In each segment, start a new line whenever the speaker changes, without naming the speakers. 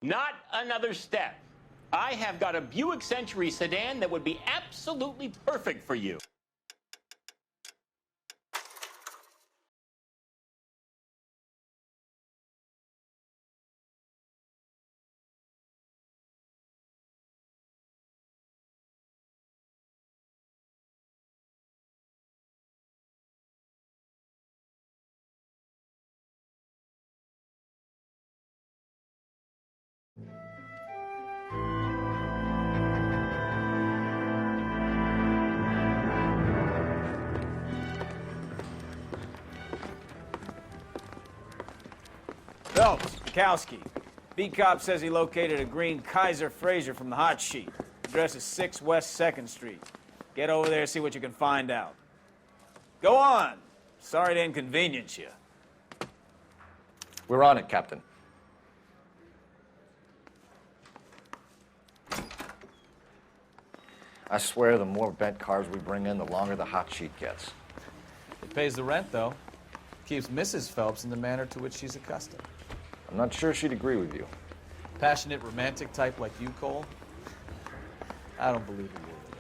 Not another step. I have got a Buick Century sedan that would be absolutely perfect for you.
Phelps, Kowski. B-Cop says he located a green Kaiser Fraser from the hot sheet. Address is 6 West 2nd Street. Get over there and see what you can find out. Go on. Sorry to inconvenience you.
We're on it, Captain. I swear the more bent cars we bring in, the longer the hot sheet gets.
It pays the rent, though. Keeps Mrs. Phelps in the manner to which she's accustomed.
I'm not sure she'd agree with you.
Passionate, romantic type like you, Cole? I don't believe a word of it.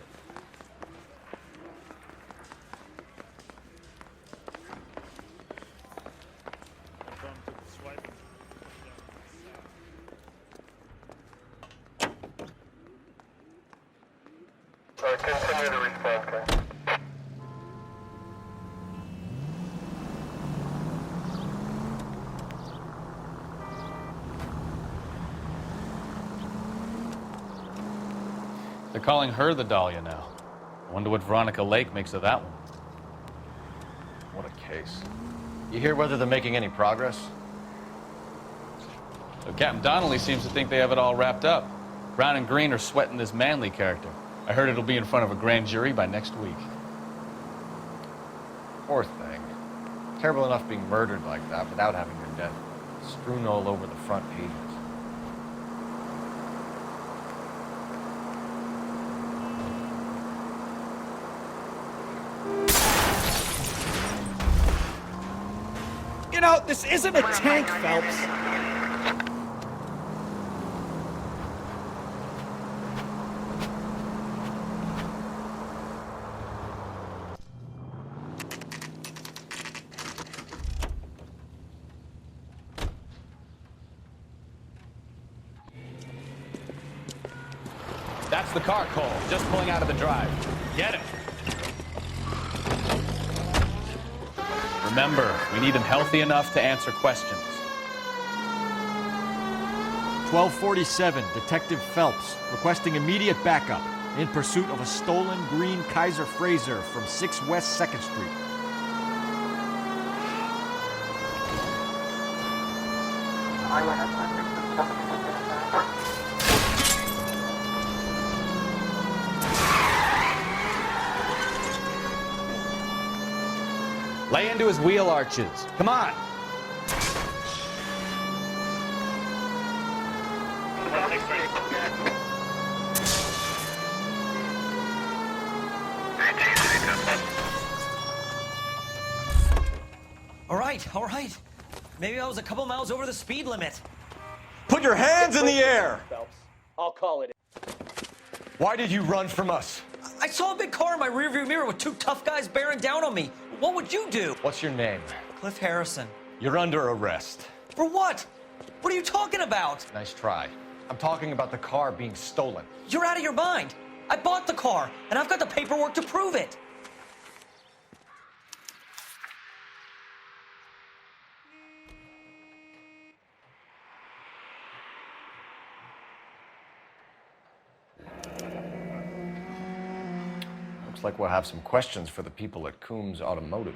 Continue to respond, okay?
They're calling her the Dahlia now. I wonder what Veronica Lake makes of that one.
What a case. You hear whether they're making any progress?
So Captain Donnelly seems to think they have it all wrapped up. Brown and Green are sweating this Manley character. I heard it'll be in front of a grand jury by next week.
Poor thing. Terrible enough being murdered like that without having her death strewn all over the front pages.
You know, this isn't a tank, Phelps.
That's the car, Cole. Just pulling out of the drive. Get him. Remember, we need him healthy enough to answer questions.
1247, Detective Phelps, requesting immediate backup in pursuit of a stolen green Kaiser Fraser from 6 West 2nd Street.
Lay into his wheel arches. Come on.
All right. Maybe I was a couple miles over the speed limit.
Put your hands in the air!
Phelps, I'll call it.
Why did you run from us?
I saw a big car in my rearview mirror with 2 tough guys bearing down on me. What would you do?
What's your name?
Cliff Harrison.
You're under arrest.
For what? What are you talking about?
Nice try. I'm talking about the car being stolen.
You're out of your mind. I bought the car, and I've got the paperwork to prove it.
Looks like we'll have some questions for the people at Coombs Automotive.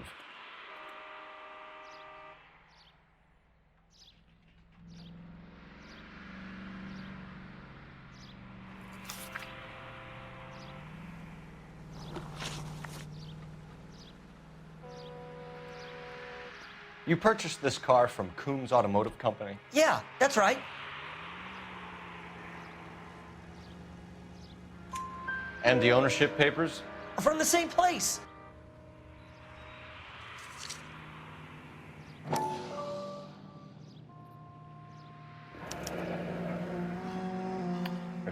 You purchased this car from Coombs Automotive Company?
Yeah, that's right.
And the ownership papers?
From the same place.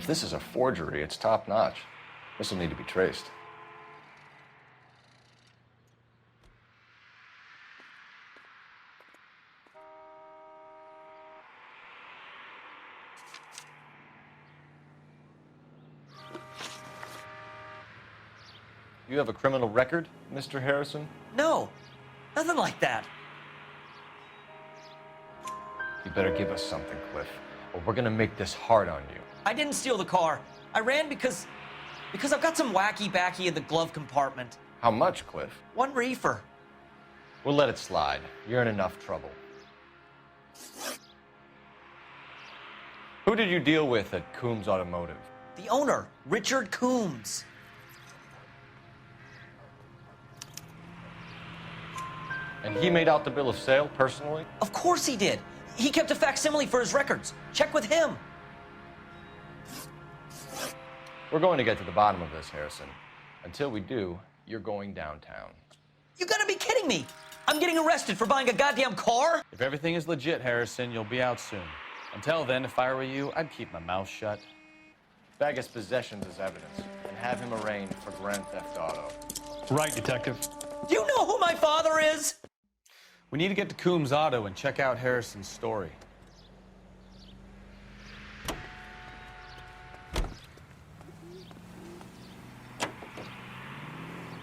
If this is a forgery, it's top-notch. This will need to be traced. You have a criminal record, Mr. Harrison?
No, nothing like that.
You better give us something, Cliff, or we're gonna make this hard on you.
I didn't steal the car. I ran because I've got some wacky backy in the glove compartment.
How much, Cliff?
1 reefer.
We'll let it slide. You're in enough trouble. Who did you deal with at Coombs Automotive?
The owner, Richard Coombs.
And he made out the bill of sale personally?
Of course he did. He kept a facsimile for his records. Check with him.
We're going to get to the bottom of this, Harrison. Until we do, you're going downtown.
You gotta be kidding me. I'm getting arrested for buying a goddamn car?
If everything is legit, Harrison, you'll be out soon. Until then, if I were you, I'd keep my mouth shut.
Bag his possessions as evidence and have him arraigned for grand theft auto.
Right, Detective.
Do you know who my father is?
We need to get to Coombs Auto and check out Harrison's story.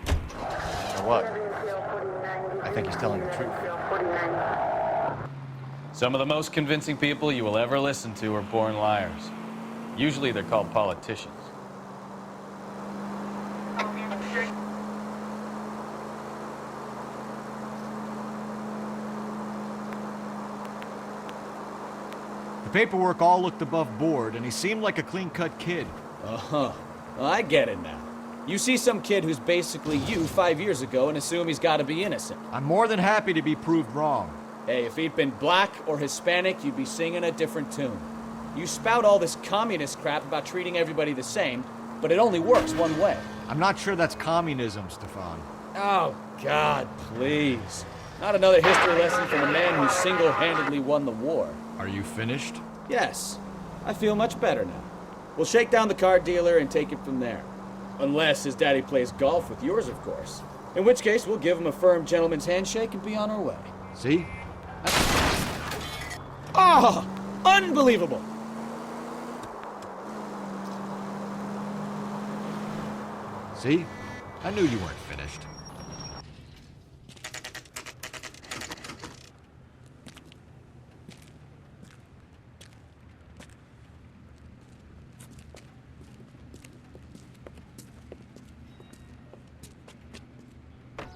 You know what? I think he's telling the truth.
Some of the most convincing people you will ever listen to are born liars. Usually they're called politicians.
The paperwork all looked above board, and he seemed like a clean-cut kid.
Uh-huh. Well, I get it now. You see some kid who's basically you 5 years ago and assume he's got to be innocent.
I'm more than happy to be proved wrong.
Hey, if he'd been black or Hispanic, you'd be singing a different tune. You spout all this communist crap about treating everybody the same, but it only works one way.
I'm not sure that's communism, Stefan.
Oh, God, please. Not another history lesson from a man who single-handedly won the war.
Are you finished?
Yes. I feel much better now. We'll shake down the car dealer and take it from there. Unless his daddy plays golf with yours, of course. In which case, we'll give him a firm gentleman's handshake and be on our way.
See?
Oh! Unbelievable!
See? I knew you weren't finished.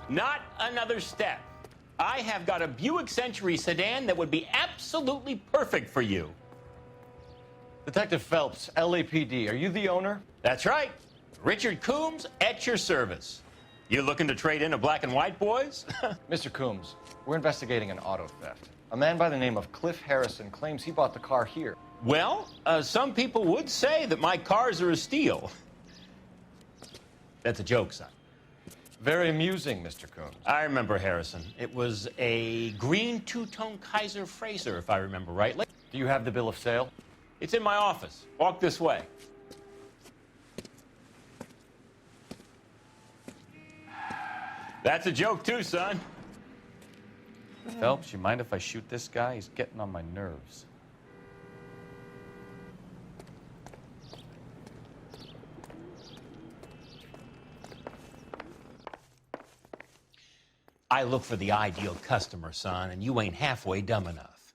Not another step. I have got a Buick Century sedan that would be absolutely perfect for you.
Detective Phelps, LAPD, are you the owner?
That's right. Richard Coombs at your service. You looking to trade in a black and white, boys?
Mr. Coombs, we're investigating an auto theft. A man by the name of Cliff Harrison claims he bought the car here.
Well, some people would say that my cars are a steal. That's a joke, son.
Very amusing, Mr. Coombs.
I remember Harrison. It was a green two-tone Kaiser Frazer, if I remember rightly.
Do you have the bill of sale?
It's in my office. Walk this way. That's a joke, too, son.
Phelps, you mind if I shoot this guy? He's getting on my nerves.
I look for the ideal customer, son, and you ain't halfway dumb enough.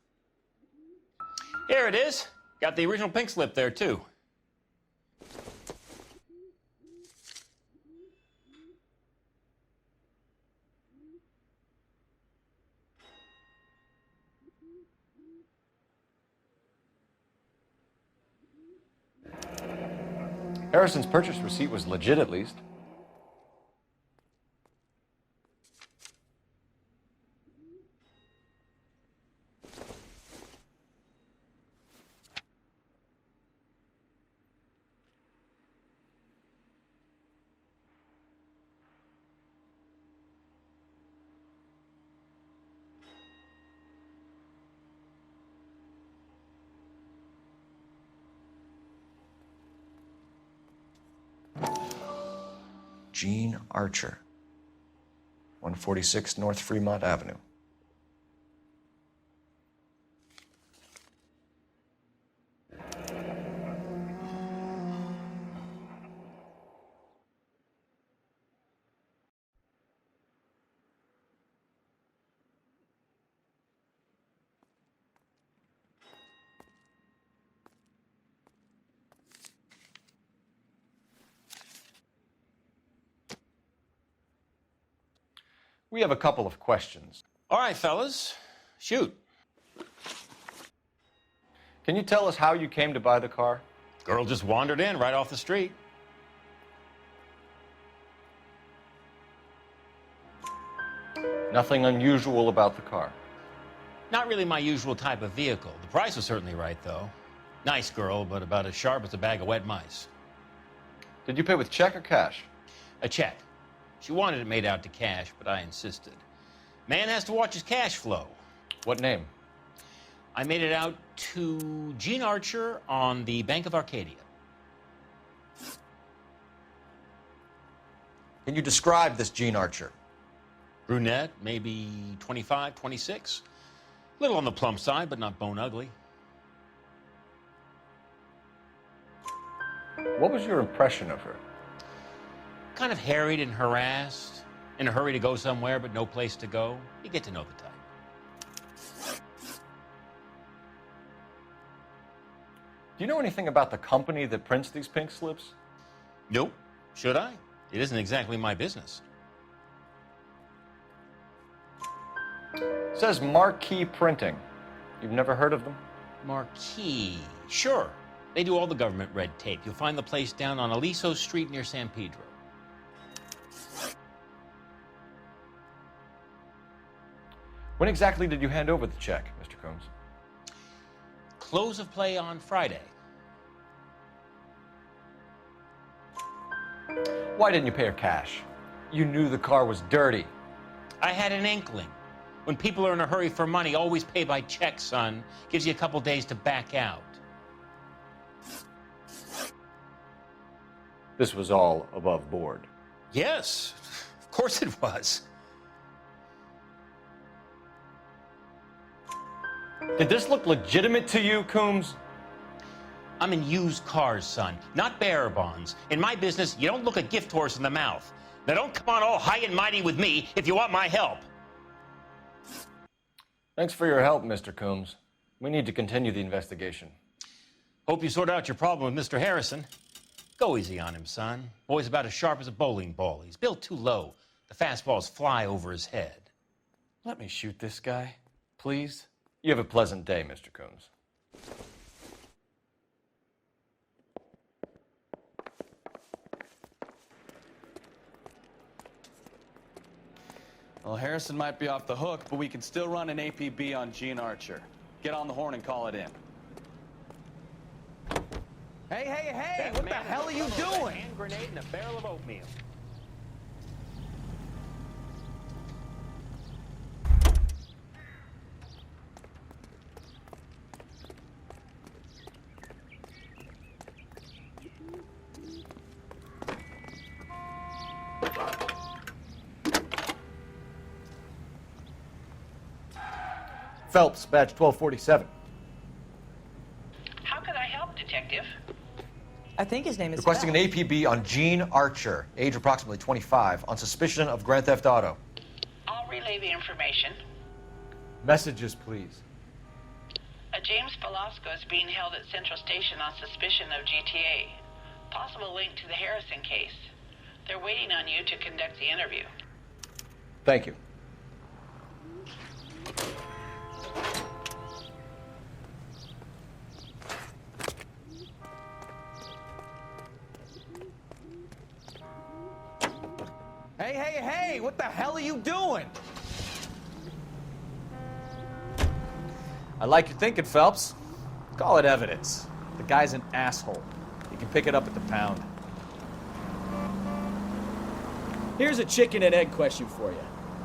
Here it is. Got the original pink slip there, too.
Harrison's purchase receipt was legit, at least. Gene Archer, 146 North Fremont Avenue. We have a couple of questions.
All right, fellas, shoot.
Can you tell us how you came to buy the car?
Girl just wandered in right off the street.
Nothing unusual about the car.
Not really my usual type of vehicle. The price was certainly right, though. Nice girl, but about as sharp as a bag of wet mice.
Did you pay with check or cash?
A check. She wanted it made out to cash, but I insisted. Man has to watch his cash flow.
What name?
I made it out to Gene Archer on the Bank of Arcadia.
Can you describe this Gene Archer?
Brunette, maybe 25, 26. Little on the plump side, but not bone ugly.
What was your impression of her?
Kind of harried and harassed, in a hurry to go somewhere, but no place to go. You get to know the type.
Do you know anything about the company that prints these pink slips?
Nope. Should I? It isn't exactly my business.
It says Marquee Printing. You've never heard of them?
Marquee. Sure. They do all the government red tape. You'll find the place down on Aliso Street near San Pedro.
When exactly did you hand over the check, Mr. Combs?
Close of play on Friday.
Why didn't you pay her cash? You knew the car was dirty.
I had an inkling. When people are in a hurry for money, always pay by check, son. Gives you a couple days to back out.
This was all above board.
Yes, of course it was.
Did this look legitimate to you, Coombs?
I'm in used cars, son, not bearer bonds. In my business, you don't look a gift horse in the mouth. Now don't come on all high and mighty with me if you want my help.
Thanks for your help, Mr. Coombs. We need to continue the investigation.
Hope you sort out your problem with Mr. Harrison. Go easy on him, son. Boy's about as sharp as a bowling ball. He's built too low. The fastballs fly over his head.
Let me shoot this guy, please.
You have a pleasant day, Mr. Coombs.
Well, Harrison might be off the hook, but we can still run an APB on Gene Archer. Get on the horn and call it in.
Hey, what the hell are you doing?
Hand grenade and a barrel of oatmeal.
Phelps, badge 1247.
How can I help, Detective?
I think his name is
Requesting an APB on Gene Archer, age approximately 25, on suspicion of Grand Theft Auto.
I'll relay the information.
Messages, please.
A James Velasco is being held at Central Station on suspicion of GTA. Possible link to the Harrison case. They're waiting on you to conduct the interview.
Thank you.
Hey, what the hell are you doing? I like your thinking, Phelps. Call it evidence. The guy's an asshole. You can pick it up at the pound. Here's a chicken and egg question for you.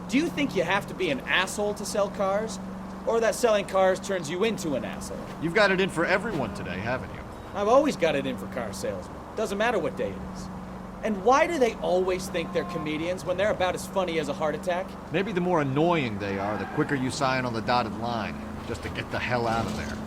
Do you think you have to be an asshole to sell cars? Or that selling cars turns you into an asshole?
You've got it in for everyone today, haven't you?
I've always got it in for car salesmen. Doesn't matter what day it is. And why do they always think they're comedians when they're about as funny as a heart attack?
Maybe the more annoying they are, the quicker you sign on the dotted line, just to get the hell out of there.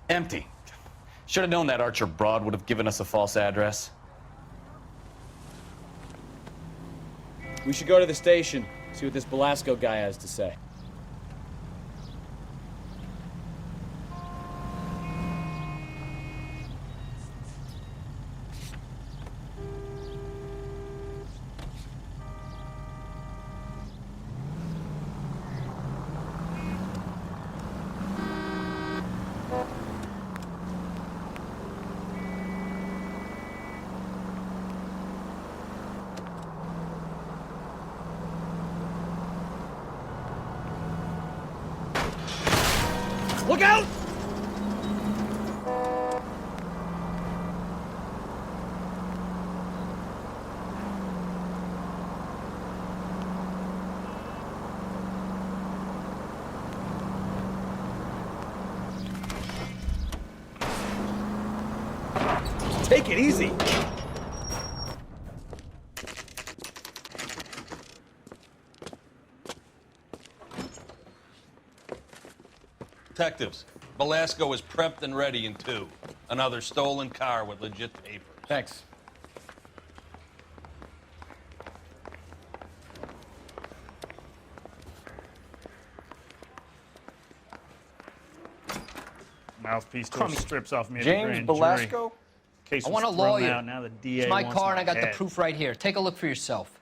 Empty. Should have known that Archer broad would have given us a false address.
We should go to the station, see what this Belasco guy has to say.
Look out!
Take it easy.
Detectives, Belasco is prepped and ready in 2. Another stolen car with legit papers.
Thanks.
Mouthpiece took strips off me.
James
at the grand
Belasco?
jury. Case
I
was
want a
thrown
lawyer.
Out. Now the DA
It's my
wants
car, and I got the
head.
proof right here. Take a look for yourself.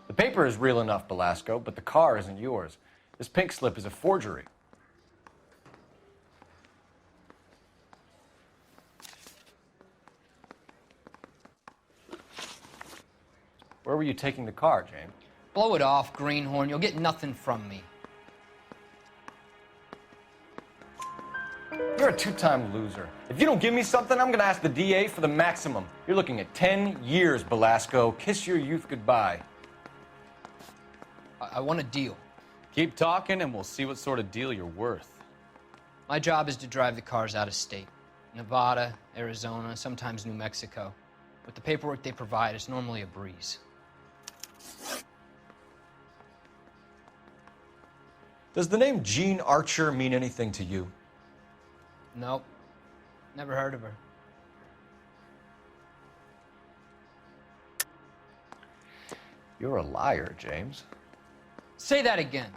The paper is real enough, Belasco, but the car isn't yours. This pink slip is a forgery. Where were you taking the car, James?
Blow it off, greenhorn. You'll get nothing from me.
You're a two-time loser. If you don't give me something, I'm gonna ask the DA for the maximum. You're looking at 10 years, Belasco. Kiss your youth goodbye.
I want a deal.
Keep talking and we'll see what sort of deal you're worth.
My job is to drive the cars out of state. Nevada, Arizona, sometimes New Mexico. With the paperwork they provide, it's normally a breeze.
Does the name Jean Archer mean anything to you?
Nope. Never heard of her.
You're a liar, James.
Say that again.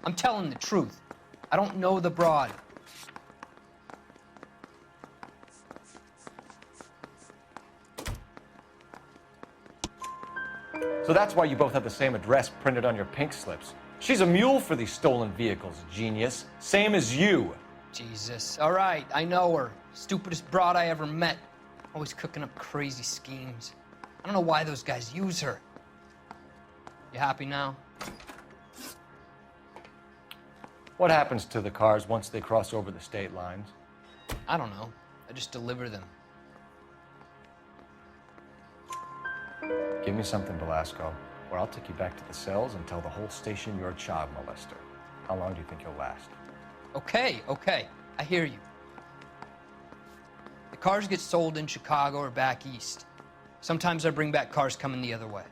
I'm telling the truth. I don't know the broad.
So that's why you both have the same address printed on your pink slips. She's a mule for these stolen vehicles, genius. Same as you.
Jesus. All right, I know her. Stupidest broad I ever met. Always cooking up crazy schemes. I don't know why those guys use her. You happy now?
What happens to the cars once they cross over the state lines?
I don't know. I just deliver them.
Give me something, Belasco, or I'll take you back to the cells and tell the whole station you're a child molester. How long do you think you'll last?
Okay, I hear you. The cars get sold in Chicago or back east. Sometimes I bring back cars coming the other way.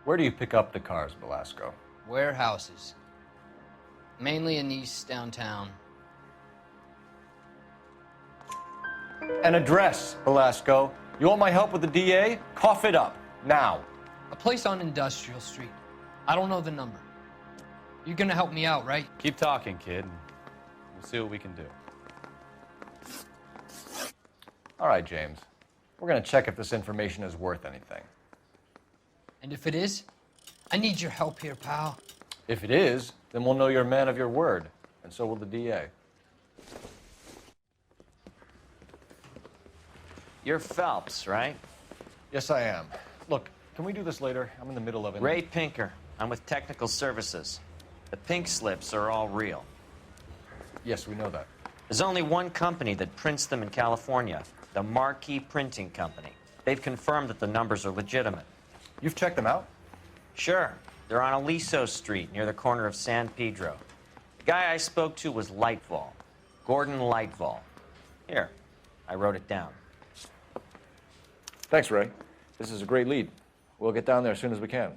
Where do you pick up the cars, Belasco?
Warehouses. Mainly in East downtown.
An address, Belasco. You want my help with the DA? Cough it up, now.
A place on Industrial Street. I don't know the number. You're gonna help me out, right?
Keep talking, kid, and we'll see what we can do.
All right, James. We're gonna check if this information is worth anything.
And if it is, I need your help here, pal.
If it is, then we'll know you're a man of your word, and so will the DA.
You're Phelps, right?
Yes, I am. Look, can we do this later? I'm in the middle of it.
Ray Pinker. I'm with Technical Services. The pink slips are all real.
Yes, we know that.
There's only one company that prints them in California, the Marquee Printing Company. They've confirmed that the numbers are legitimate.
You've checked them out?
Sure. They're on Aliso Street, near the corner of San Pedro. The guy I spoke to was Lightval. Gordon Lightval. Here, I wrote it down.
Thanks, Ray. This is a great lead. We'll get down there as soon as we can.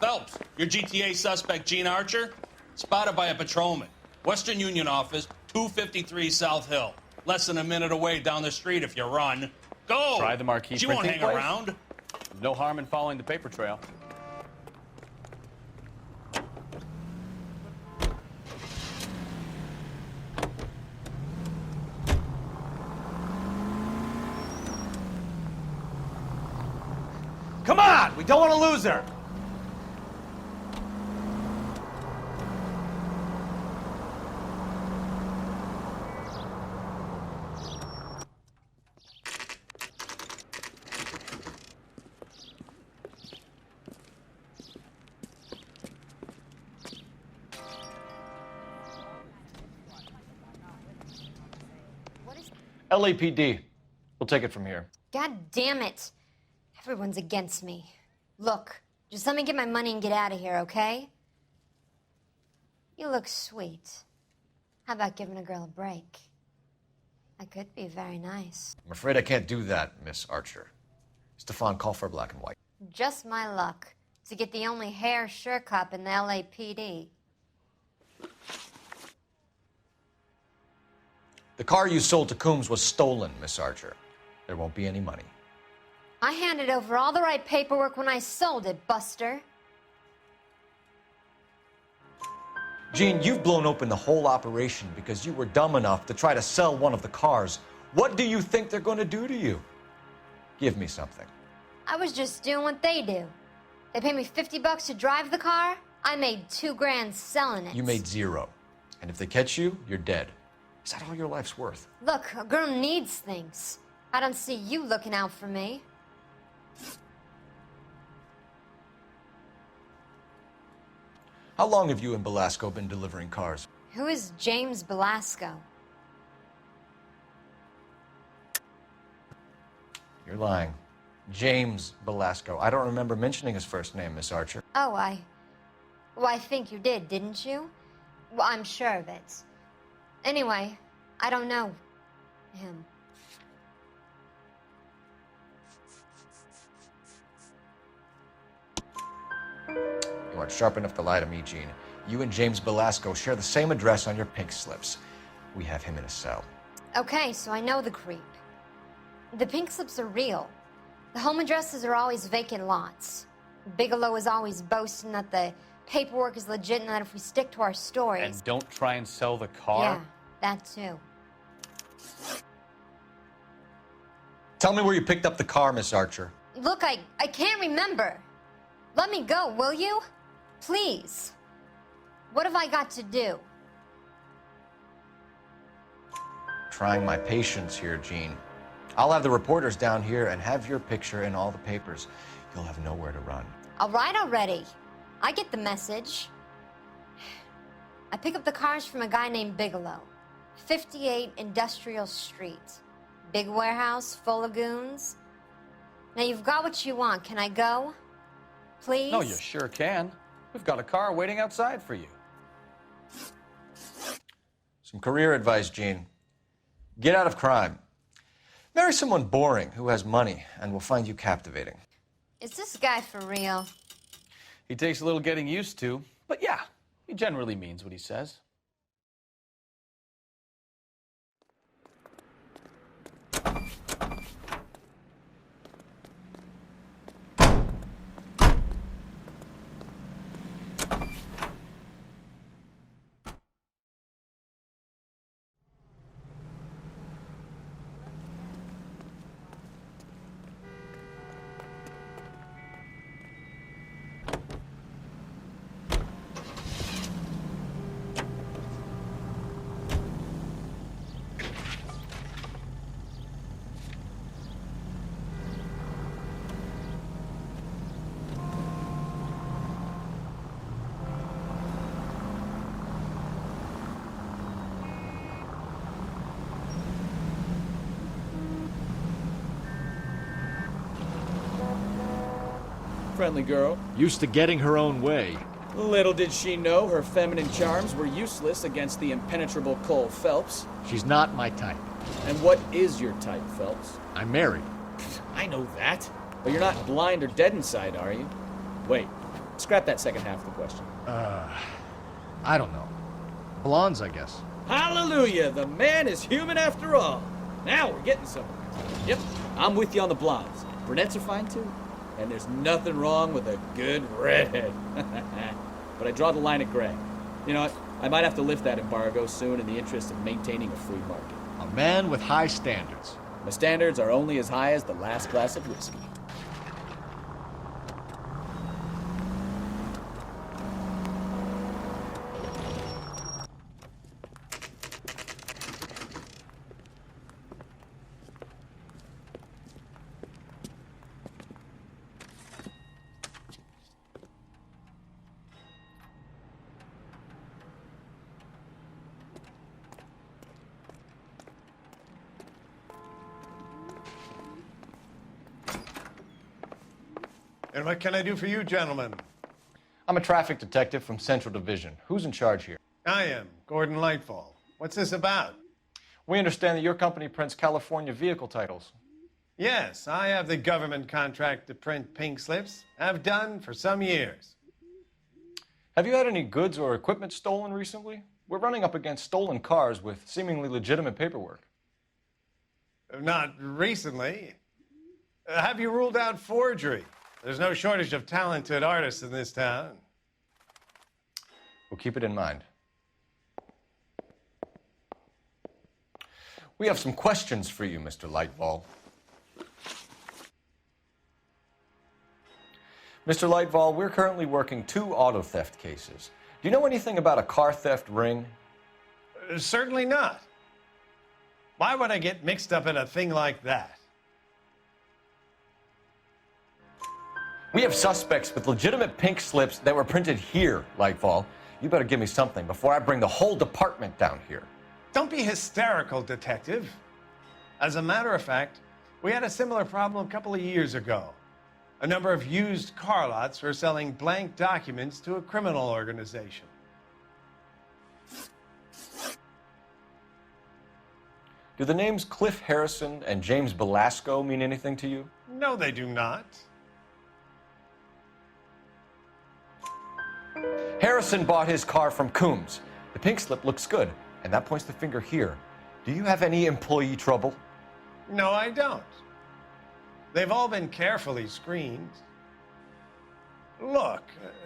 Phelps, your GTA suspect, Gene Archer, spotted by a patrolman. Western Union office, 253 South Hill. Less than a minute away down the street if you run. Go!
Try the Marquee
She won't
printing
hang
place.
around.
No harm in following the paper trail.
Come on! We don't want to lose her!
LAPD. We'll take it from here.
God damn it. Everyone's against me. Look, just let me get my money and get out of here, okay? You look sweet. How about giving a girl a break? I could be very nice.
I'm afraid I can't do that, Miss Archer. Stefan, call for black and white.
Just my luck to get the only hair sure cop in the LAPD.
The car you sold to Coombs was stolen, Miss Archer. There won't be any money.
I handed over all the right paperwork when I sold it, Buster.
Gene, you've blown open the whole operation because you were dumb enough to try to sell one of the cars. What do you think they're going to do to you? Give me something.
I was just doing what they do. They paid me $50 to drive the car. I made $2 grand selling it.
You made zero. And if they catch you, you're dead. Is that all your life's worth?
Look, a girl needs things. I don't see you looking out for me.
How long have you and Belasco been delivering cars?
Who is James Belasco?
You're lying. James Belasco. I don't remember mentioning his first name, Miss Archer.
Oh, well, I think you did, didn't you? Well, I'm sure of it. Anyway, I don't know him.
You aren't sharp enough to lie to me, Gene. You and James Belasco share the same address on your pink slips. We have him in a cell.
Okay, so I know the creep. The pink slips are real. The home addresses are always vacant lots. Bigelow is always boasting that the paperwork is legit and that if we stick to our stories...
And don't try and sell the car?
Yeah, that too.
Tell me where you picked up the car, Miss Archer.
Look, I can't remember. Let me go, will you? Please. What have I got to do?
Trying my patience here, Gene. I'll have the reporters down here and have your picture in all the papers. You'll have nowhere to run.
All right already. I get the message. I pick up the cars from a guy named Bigelow. 58 Industrial Street. Big warehouse, full of goons. Now you've got what you want. Can I go? Please?
No, you sure can. We've got a car waiting outside for you.
Some career advice, Gene. Get out of crime. Marry someone boring who has money and will find you captivating.
Is this guy for real?
He takes a little getting used to, but yeah, he generally means what he says.
Friendly girl.
Used to getting her own way.
Little did she know her feminine charms were useless against the impenetrable Cole Phelps.
She's not my type.
And what is your type, Phelps?
I'm married.
I know that. But you're not blind or dead inside, are you? Wait, scrap that second half of the question.
I don't know. Blondes, I guess.
Hallelujah! The man is human after all. Now we're getting somewhere. Yep, I'm with you on the blondes. Brunettes are fine too. And there's nothing wrong with a good redhead. But I draw the line at gray. You know what? I might have to lift that embargo soon in the interest of maintaining a free market.
A man with high standards.
My standards are only as high as the last glass of whiskey.
And what can I do for you, gentlemen?
I'm a traffic detective from Central Division. Who's in charge here?
I am, Gordon Lightfall. What's this about?
We understand that your company prints California vehicle titles.
Yes, I have the government contract to print pink slips. I've done for some years.
Have you had any goods or equipment stolen recently? We're running up against stolen cars with seemingly legitimate paperwork.
Not recently. Have you ruled out forgery? There's no shortage of talented artists in this town.
We'll keep it in mind. We have some questions for you, Mr. Lightfall. Mr. Lightfall, we're currently working 2 auto theft cases. Do you know anything about a car theft ring?
Certainly not. Why would I get mixed up in a thing like that?
We have suspects with legitimate pink slips that were printed here, Lightfall. You better give me something before I bring the whole department down here.
Don't be hysterical, detective. As a matter of fact, we had a similar problem a couple of years ago. A number of used car lots were selling blank documents to a criminal organization.
Do the names Cliff Harrison and James Belasco mean anything to you?
No, they do not.
Harrison bought his car from Coombs. The pink slip looks good, and that points the finger here. Do you have any employee trouble?
No, I don't. They've all been carefully screened. Look,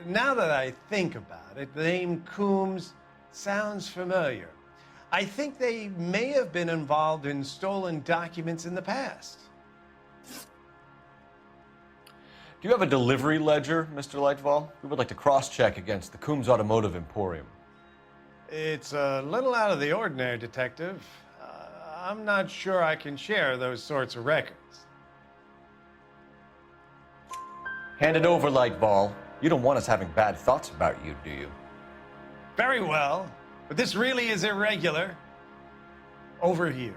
now that I think about it, the name Coombs sounds familiar. I think they may have been involved in stolen documents in the past.
Do you have a delivery ledger, Mr. Lightfall? We would like to cross-check against the Coombs Automotive Emporium.
It's a little out of the ordinary, Detective. I'm not sure I can share those sorts of records.
Hand it over, Lightfall. You don't want us having bad thoughts about you, do you?
Very well, but this really is irregular. Over here.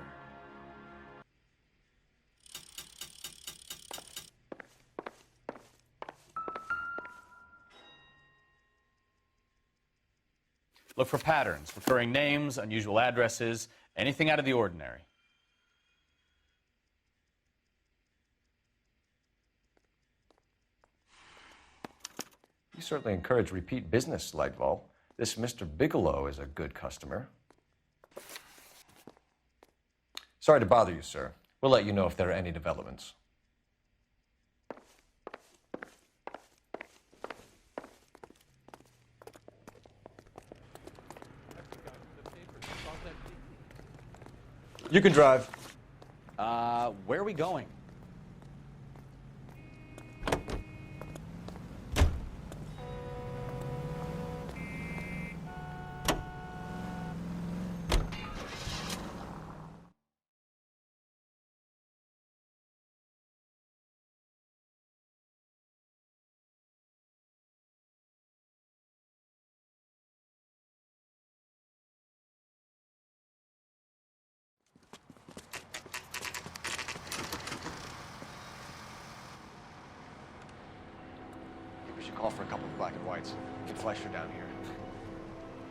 Look for patterns, recurring names, unusual addresses, anything out of the ordinary.
You certainly encourage repeat business, Lightfall. This Mr. Bigelow is a good customer. Sorry to bother you, sir. We'll let you know if there are any developments. You can drive.
Where are we going?
We should call for a couple of black and whites. Get Fleischer down here.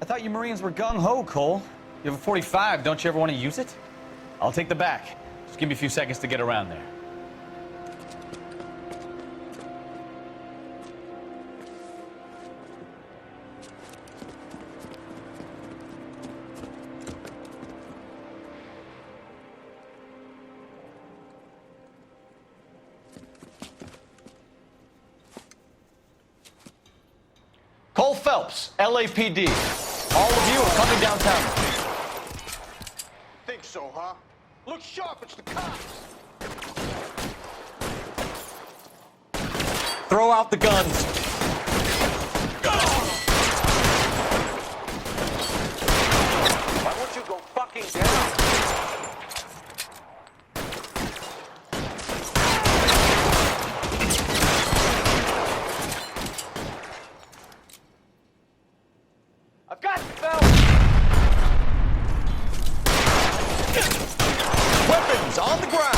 I thought you Marines were gung-ho, Cole. You have a 45. Don't you ever want to use it? I'll take the back. Just give me a few seconds to get around there.
Cole Phelps, LAPD. All of you are coming downtown.
Think so, huh? Look sharp, it's the cops.
Throw out the guns.
Why won't you go fucking down?
I've got you, Phelps. Weapons on the ground.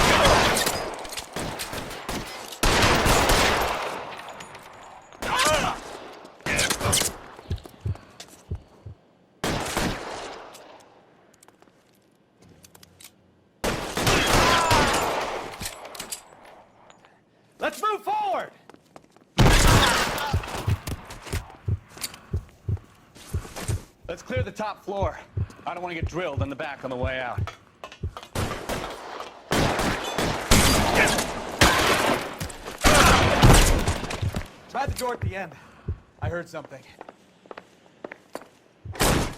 Let's move forward!
Let's clear the top floor. I don't want to get drilled in the back on the way out.
Try the door at the end. I heard something.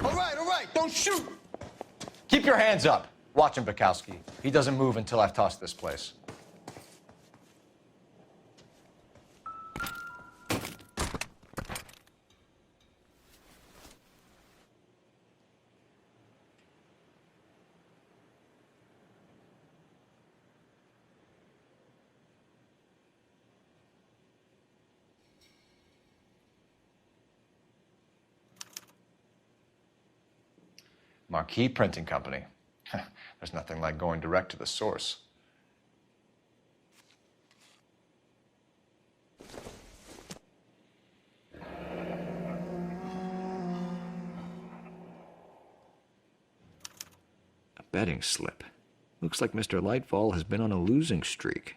All right, don't shoot!
Keep your hands up. Watch him, Bukowski. He doesn't move until I've tossed this place. Marquee Printing Company. There's nothing like going direct to the source. A betting slip. Looks like Mr. Lightfall has been on a losing streak.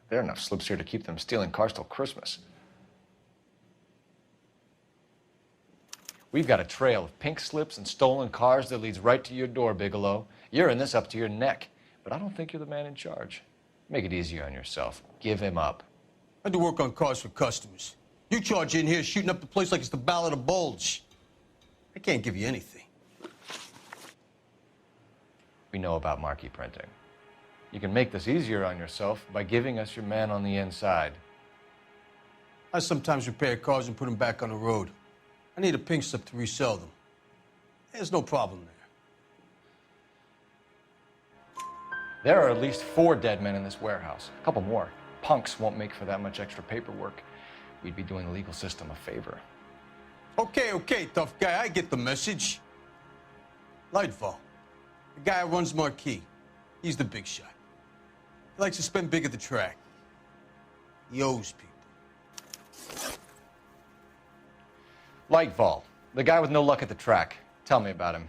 There are enough slips here to keep them stealing cars till Christmas. We've got a trail of pink slips and stolen cars that leads right to your door, Bigelow. You're in this up to your neck, but I don't think you're the man in charge. Make it easier on yourself. Give him up.
I do work on cars for customers. You charge in here shooting up the place like it's the Ballad of Bulge. I can't give you anything.
We know about marquee printing. You can make this easier on yourself by giving us your man on the inside.
I sometimes repair cars and put them back on the road. I need a pink slip to resell them. There's no problem there.
There are at least 4 dead men in this warehouse. A couple more. Punks won't make for that much extra paperwork. We'd be doing the legal system a favor.
Okay, tough guy, I get the message. Lightfall, the guy who runs Marquee. He's the big shot. He likes to spend big at the track. He owes people.
Lightfall, the guy with no luck at the track. Tell me about him.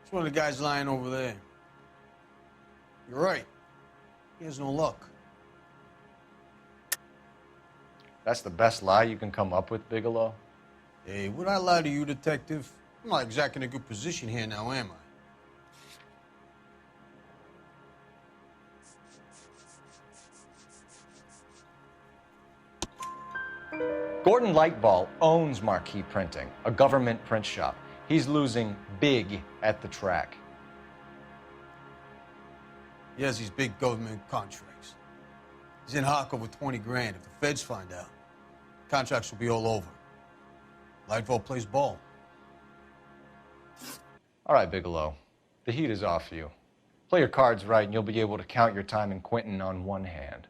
It's one of the guys lying over there. You're right. He has no luck.
That's the best lie you can come up with, Bigelow?
Hey, would I lie to you, detective? I'm not exactly in a good position here now, am I?
Gordon Lightfall owns Marquee Printing, a government print shop. He's losing big at the track.
He has these big government contracts. He's in hock over 20 grand. If the feds find out, contracts will be all over. Lightfall plays ball.
All right, Bigelow. The heat is off you. Play your cards right and you'll be able to count your time in Quentin on one hand.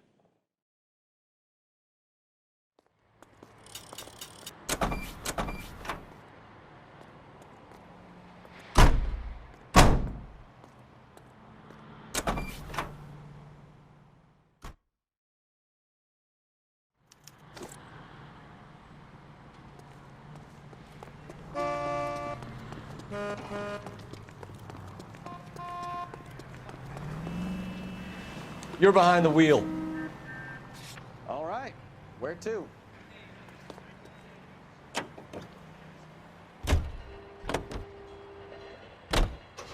You're behind the wheel.
All right. Where to?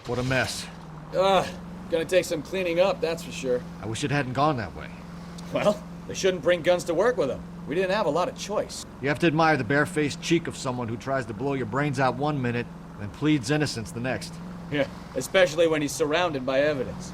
What a mess.
Gonna take some cleaning up, that's for sure.
I wish it hadn't gone that way.
Well, they shouldn't bring guns to work with them. We didn't have a lot of choice.
You have to admire the barefaced cheek of someone who tries to blow your brains out one minute, then pleads innocence the next.
Yeah, especially when he's surrounded by evidence.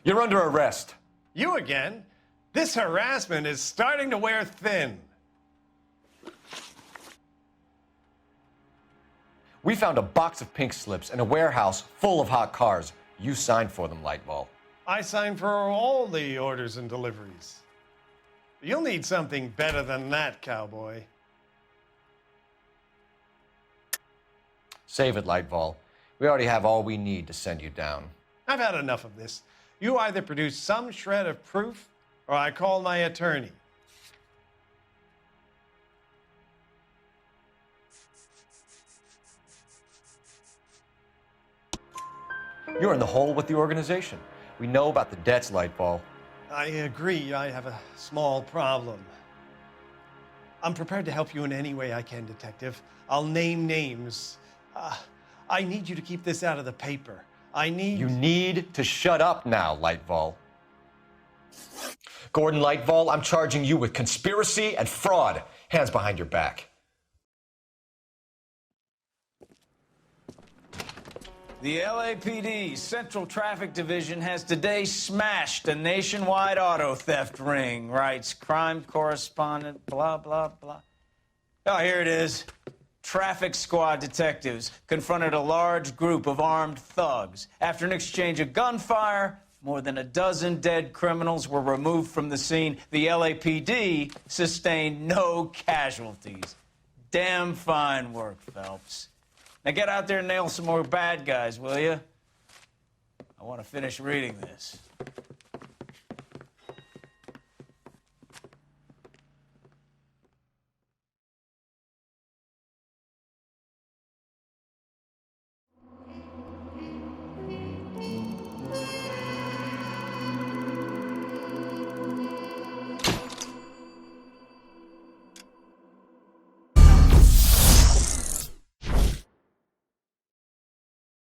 You're under arrest.
You again? This harassment is starting to wear thin.
We found a box of pink slips in a warehouse full of hot cars. You signed for them, Lightball.
I signed for all the orders and deliveries. You'll need something better than that, cowboy.
Save it, Lightball. We already have all we need to send you down.
I've had enough of this. You either produce some shred of proof, or I call my attorney.
You're in the hole with the organization. We know about the debts, Lightball.
I agree. I have a small problem. I'm prepared to help you in any way I can, Detective. I'll name names. I need you to keep this out of the paper. You
need to shut up now, Lightball. Gordon Lightball, I'm charging you with conspiracy and fraud. Hands behind your back.
The LAPD Central Traffic Division has today smashed a nationwide auto theft ring, writes crime correspondent, blah, blah, blah. Oh, here it is. Traffic squad detectives confronted a large group of armed thugs. After an exchange of gunfire, more than a dozen dead criminals were removed from the scene. The LAPD sustained no casualties. Damn fine work, Phelps. Now get out there and nail some more bad guys, will you? I want to finish reading this.